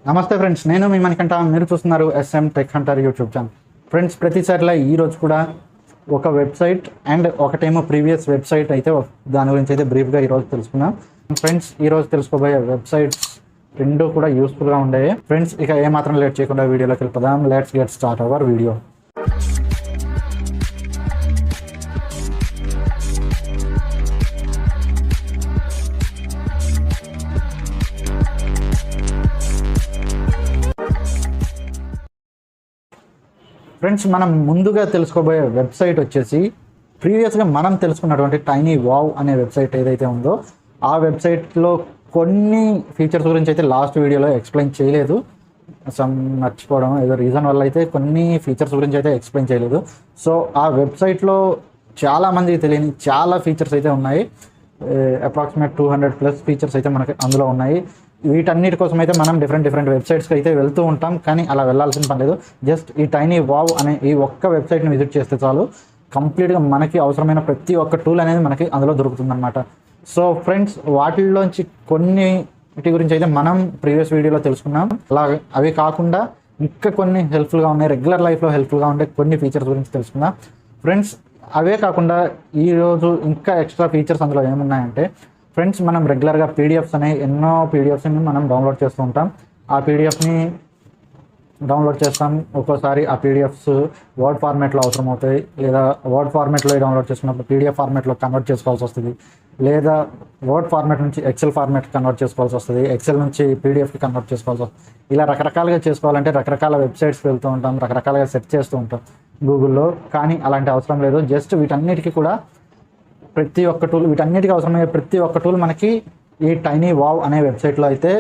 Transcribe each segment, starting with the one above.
నమస్తే ఫ్రెండ్స్, నేను మీ మణికంఠ. మీరు చూస్తున్నారు SM Tech Hunter YouTube channel. Friends, ప్రతిసారిలా ఈరోజు కూడా ఒక వెబ్సైట్ అండ్ ఒకటేమో ప్రీవియస్ వెబ్సైట్ అయితే దాని గురించి అయితే బ్రీఫ్గా ఈరోజు తెలుసుకుందాం. ఫ్రెండ్స్, ఈరోజు తెలుసుకోబోయే వెబ్సైట్స్ రెండు కూడా యూస్ఫుల్గా ఉండేవి. ఫ్రెండ్స్, ఇక ఏమాత్రం లేట్ చేయకుండా వీడియోలోకి వెళ్ళిపోదాం. Let's get start our video. Friends, మనం ముందుగా తెలుసుకోబోయే వెబ్సైట్ వచ్చేసి ప్రీవియస్గా మనం తెలుసుకున్నటువంటి టైనీ వావ్ అనే వెబ్సైట్ ఏదైతే ఉందో ఆ వెబ్సైట్లో కొన్ని ఫీచర్స్ గురించి అయితే లాస్ట్ వీడియోలో ఎక్స్ప్లెయిన్ చేయలేదు. మర్చిపోవడం ఏదో రీజన్ వల్ల అయితే కొన్ని ఫీచర్స్ గురించి అయితే ఎక్స్ప్లెయిన్ చేయలేదు. సో ఆ వెబ్సైట్లో చాలామందికి తెలియని చాలా ఫీచర్స్ అయితే ఉన్నాయి. అప్రాక్సిమేట్ 200+ ఫీచర్స్ అయితే మనకి అందులో ఉన్నాయి. వీటన్నిటి కోసం అయితే మనం డిఫరెంట్ వెబ్సైట్స్కి అయితే వెళ్తూ ఉంటాం, కానీ అలా వెళ్ళాల్సిన పని లేదు. జస్ట్ ఈ టైనీ వావ్ అనే ఈ ఒక్క వెబ్సైట్ని విజిట్ చేస్తే చాలు, కంప్లీట్గా మనకి అవసరమైన ప్రతి ఒక్క టూల్ అనేది మనకి అందులో దొరుకుతుందన్నమాట. సో ఫ్రెండ్స్, వాటిల్లోంచి కొన్నిటి గురించి అయితే మనం ప్రీవియస్ వీడియోలో తెలుసుకున్నాం. అలాగే అవి కాకుండా ఇంకా కొన్ని హెల్ప్ఫుల్గా ఉన్నాయి, రెగ్యులర్ లైఫ్లో హెల్ప్ఫుల్గా ఉండే కొన్ని ఫీచర్స్ గురించి తెలుసుకుందాం. ఫ్రెండ్స్, అవే కాకుండా ఈరోజు ఇంకా ఎక్స్ట్రా ఫీచర్స్ అందులో ఏమున్నాయంటే, ఫ్రెండ్స్, మనం రెగ్యులర్గా పీడిఎఫ్స్ అనే ఎన్నో పీడిఎఫ్స్ని మనం డౌన్లోడ్ చేస్తూ ఉంటాం. ఆ పీడిఎఫ్ని డౌన్లోడ్ చేస్తాం. ఒక్కోసారి ఆ పీడిఎఫ్స్ వర్డ్ ఫార్మాట్లో అవసరం అవుతాయి, లేదా వర్డ్ ఫార్మాట్లో డౌన్లోడ్ చేసుకున్నప్పుడు పీడిఎఫ్ ఫార్మాట్లో కన్వర్ట్ చేసుకోవాల్సి వస్తుంది, లేదా వర్డ్ ఫార్మాట్ నుంచి ఎక్సెల్ ఫార్మాట్కి కన్వర్ట్ చేసుకోవాల్సి వస్తుంది, ఎక్సెల్ నుంచి పీడిఎఫ్కి కన్వర్ట్ చేసుకోవాల్సి వస్తుంది. ఇలా రకరకాలుగా చేసుకోవాలంటే రకరకాల వెబ్సైట్స్కి వెళ్తూ ఉంటాం, రకరకాలుగా సెర్చ్ చేస్తూ ఉంటాం గూగుల్లో. కానీ అలాంటి అవసరం లేదు. జస్ట్ వీటన్నిటికీ కూడా ప్రతి ఒక్క టూల్, వీటన్నిటికీ అవసరమయ్యే ప్రతి ఒక్క టూల్ మనకి ఈ టైనీ వావ్ అనే వెబ్సైట్లో అయితే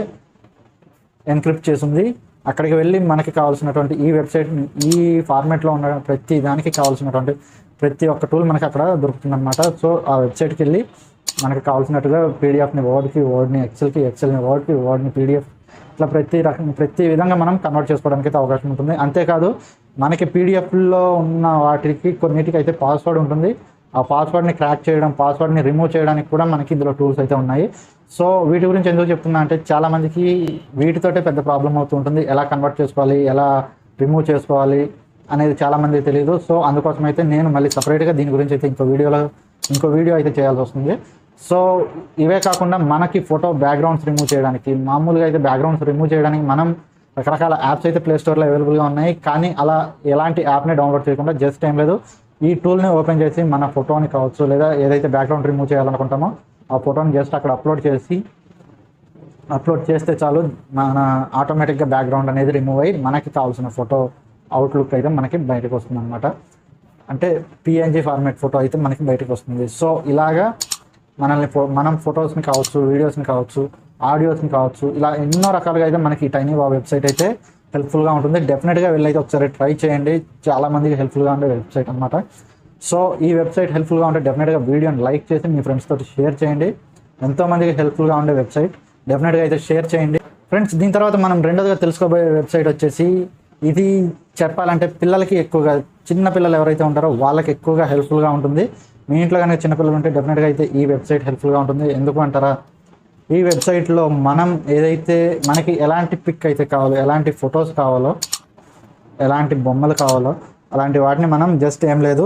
ఎన్క్రిప్ట్ చేసింది. అక్కడికి వెళ్ళి మనకి కావాల్సినటువంటి ఈ వెబ్సైట్, ఈ ఫార్మాట్లో ఉన్న ప్రతి దానికి కావాల్సినటువంటి ప్రతి ఒక్క టూల్ మనకి అక్కడ దొరుకుతుందన్నమాట. సో ఆ వెబ్సైట్కి వెళ్ళి మనకి కావాల్సినట్టుగా పీడిఎఫ్ని వర్డ్కి, వర్డ్ని ఎక్సెల్కి, ఎక్సెల్ని వర్డ్కి, వర్డ్ని పీడిఎఫ్, ఇట్లా ప్రతి విధంగా మనం కన్వర్ట్ చేసుకోవడానికి అయితే అవకాశం ఉంటుంది. అంతేకాదు, మనకి పీడిఎఫ్లో ఉన్న వాటికి కొన్నిటికి అయితే పాస్వర్డ్ ఉంటుంది. ఆ పాస్వర్డ్ని క్రాక్ చేయడం, పాస్వర్డ్ని రిమూవ్ చేయడానికి కూడా మనకి ఇందులో టూల్స్ అయితే ఉన్నాయి. సో వీటి గురించి ఎందుకు చెప్తున్నా అంటే, చాలామందికి వీటితోటే పెద్ద ప్రాబ్లం అవుతూ ఉంటుంది. ఎలా కన్వర్ట్ చేసుకోవాలి, ఎలా రిమూవ్ చేసుకోవాలి అనేది చాలామందికి తెలియదు. సో అందుకోసం అయితే నేను మళ్ళీ సపరేట్గా దీని గురించి అయితే ఇంకో వీడియో అయితే చేయాల్సి వస్తుంది. సో ఇవే కాకుండా మనకి ఫోటో బ్యాక్గ్రౌండ్స్ రిమూవ్ చేయడానికి, మామూలుగా అయితే బ్యాక్గ్రౌండ్స్ రిమూవ్ చేయడానికి మనం రకరకాల యాప్స్ అయితే ప్లేస్టోర్లో అవైలబుల్గా ఉన్నాయి. కానీ అలా ఎలాంటి యాప్ని డౌన్లోడ్ చేయకుండా జస్ట్ ఏం లేదు, ఈ టూల్ని ఓపెన్ చేసి మన ఫోటోని కావచ్చు, లేదా ఏదైతే బ్యాక్గ్రౌండ్ రిమూవ్ చేయాలనుకుంటామో ఆ ఫోటోని జస్ట్ అక్కడ అప్లోడ్ చేస్తే చాలు, మన ఆటోమేటిక్గా బ్యాక్గ్రౌండ్ అనేది రిమూవ్ అయ్యి మనకి కావాల్సిన ఫోటో అవుట్లుక్ అయితే మనకి బయటకు వస్తుంది అనమాట. అంటే పిఎన్జీ ఫార్మాట్ ఫోటో అయితే మనకి బయటకు వస్తుంది. సో ఇలాగా మనం ఫొటోస్ని కావచ్చు, వీడియోస్ని కావచ్చు, ఆడియోస్ని కావచ్చు, ఇలా ఎన్నో రకాలుగా అయితే మనకి ఈ టైనీ వావ్ వెబ్సైట్ అయితే హెల్ప్ఫుల్గా ఉంటుంది. డెఫినెట్గా వెళ్ళైతే ఒకసారి ట్రై చేయండి. చాలామందికి హెల్ప్ఫుల్గా ఉండే వెబ్సైట్ అనమాట. సో ఈ వెబ్సైట్ హెల్ప్ఫుల్గా ఉంటే డెఫినెట్గా వీడియోని లైక్ చేసి మీ ఫ్రెండ్స్ తోటి షేర్ చేయండి. ఎంతోమందికి హెల్ప్ఫుల్గా ఉండే వెబ్సైట్, డెఫినెట్గా అయితే షేర్ చేయండి. ఫ్రెండ్స్, దీని తర్వాత మనం రెండోదిగా తెలుసుకోబోయే వెబ్సైట్ వచ్చేసి, ఇది చెప్పాలంటే పిల్లలకి ఎక్కువగా, చిన్న పిల్లలు ఎవరైతే ఉంటారో వాళ్ళకి ఎక్కువగా హెల్ప్ఫుల్గా ఉంటుంది. మీ ఇంట్లో కనుక చిన్నపిల్లలు ఉంటే డెఫినెట్గా అయితే ఈ వెబ్సైట్ హెల్ప్ఫుల్గా ఉంటుంది. ఎందుకు అంటారా, ఈ వెబ్సైట్లో మనం ఏదైతే మనకి ఎలాంటి పిక్ అయితే కావాలో, ఎలాంటి ఫొటోస్ కావాలో, ఎలాంటి బొమ్మలు కావాలో అలాంటి వాటిని మనం జస్ట్ ఏం లేదు,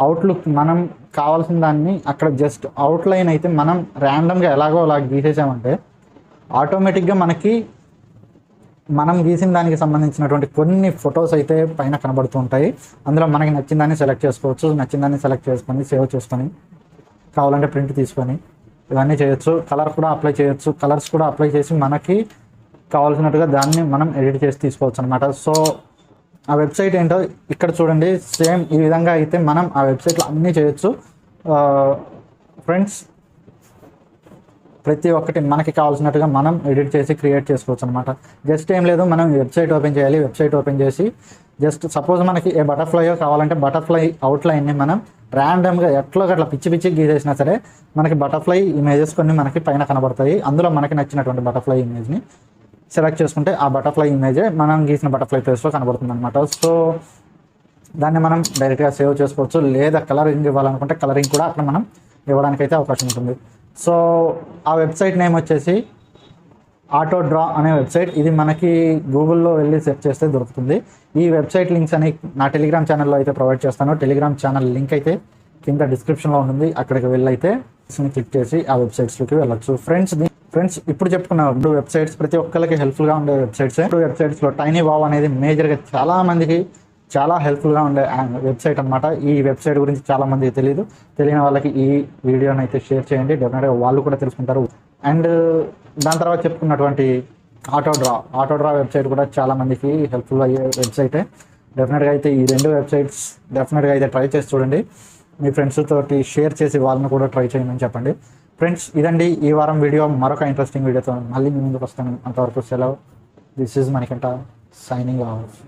అవుట్లుక్ మనం కావాల్సిన దాన్ని అక్కడ జస్ట్ అవుట్లైన్ అయితే మనం ర్యాండమ్గా ఎలాగో అలా గీసేసామంటే ఆటోమేటిక్గా మనకి మనం గీసిన దానికి సంబంధించినటువంటి కొన్ని ఫొటోస్ అయితే పైన కనబడుతూ ఉంటాయి. అందులో మనకి నచ్చిన దాన్ని సెలెక్ట్ చేసుకోవచ్చు. నచ్చిన దాన్ని సెలెక్ట్ చేసుకొని సేవ్ చేసుకొని, కావాలంటే ప్రింట్ తీసుకొని ఇవన్నీ చేయొచ్చు. కలర్ కూడా అప్లై చేయొచ్చు. కలర్స్ కూడా అప్లై చేసి మనకి కావాల్సినట్టుగా దాన్ని మనం ఎడిట్ చేసి తీసుకోవచ్చు అనమాట. సో ఆ వెబ్సైట్ ఏంటో ఇక్కడ చూడండి. సేమ్ ఈ విధంగా అయితే మనం ఆ వెబ్సైట్లో అన్నీ చేయొచ్చు. ఫ్రెండ్స్, ప్రతి ఒక్కటి మనకి కావాల్సినట్టుగా మనం ఎడిట్ చేసి క్రియేట్ చేసుకోవచ్చు అనమాట. జస్ట్ ఏం లేదు, మనం వెబ్సైట్ ఓపెన్ చేయాలి. వెబ్సైట్ ఓపెన్ చేసి జస్ట్ సపోజ్ మనకి ఏ బటర్ఫ్లైయో కావాలంటే బటర్ఫ్లై అవుట్లైన్ని మనం ర్యాండమ్గా అట్లా పిచ్చి గీసేసినా సరే మనకి బటర్ఫ్లై ఇమేజెస్ కొన్ని మనకి పైన కనబడతాయి. అందులో మనకి నచ్చినటువంటి బటర్ఫ్లై ఇమేజ్ని సెలెక్ట్ చేసుకుంటే ఆ బటర్ఫ్లై ఇమేజే మనం గీసిన బటర్ఫ్లై ప్లేస్లో కనబడుతుంది అనమాట. సో దాన్ని మనం డైరెక్ట్గా సేవ్ చేసుకోవచ్చు, లేదా కలరింగ్ ఇవ్వాలనుకుంటే కలరింగ్ కూడా అక్కడ మనం ఇవ్వడానికైతే అవకాశం ఉంటుంది. సో ఆ వెబ్సైట్ నేమ్ వచ్చేసి ఆటో డ్రా అనే వెబ్సైట్. ఇది మనకి గూగుల్లో వెళ్ళి సెర్చ్ చేస్తే దొరుకుతుంది. ఈ వెబ్సైట్ లింక్స్ అని నా టెలిగ్రామ్ ఛానల్లో అయితే ప్రొవైడ్ చేస్తాను. టెలిగ్రామ్ ఛానల్ లింక్ అయితే కింద డిస్క్రిప్షన్లో ఉంటుంది. అక్కడికి వెళ్ళైతే క్లిక్ చేసి ఆ వెబ్సైట్స్లోకి వెళ్ళొచ్చు. ఫ్రెండ్స్ ఇప్పుడు చెప్పుకున్న వెబ్సైట్స్ ప్రతి ఒక్కరికి హెల్ప్ఫుల్గా ఉండే వెబ్సైట్స్. వెబ్సైట్స్లో టైనీ వావ్ అనేది మేజర్గా చాలా మందికి చాలా హెల్ప్ఫుల్గా ఉండే వెబ్సైట్ అనమాట. ఈ వెబ్సైట్ గురించి చాలా మందికి తెలియని వాళ్ళకి ఈ వీడియోని అయితే షేర్ చేయండి. డెఫినెట్గా వాళ్ళు కూడా తెలుసుకుంటారు. అండ్ దాని తర్వాత చెప్పుకున్నటువంటి ఆటో డ్రా వెబ్సైట్ కూడా చాలా మందికి హెల్ప్ఫుల్ అయ్యే వెబ్సైటే. డెఫినెట్గా అయితే ఈ 2 వెబ్సైట్స్ డెఫినెట్గా అయితే ట్రై చేసి చూడండి. మీ ఫ్రెండ్స్ తోటి షేర్ చేసి వాళ్ళని కూడా ట్రై చేయమని చెప్పండి. ఫ్రెండ్స్ ఇదండి ఈ వారం వీడియో. మరొక ఇంట్రెస్టింగ్ వీడియోతో మళ్ళీ మీ ముందుకు వస్తాను. అంతవరకు సెలవు. This is Manikanta signing off.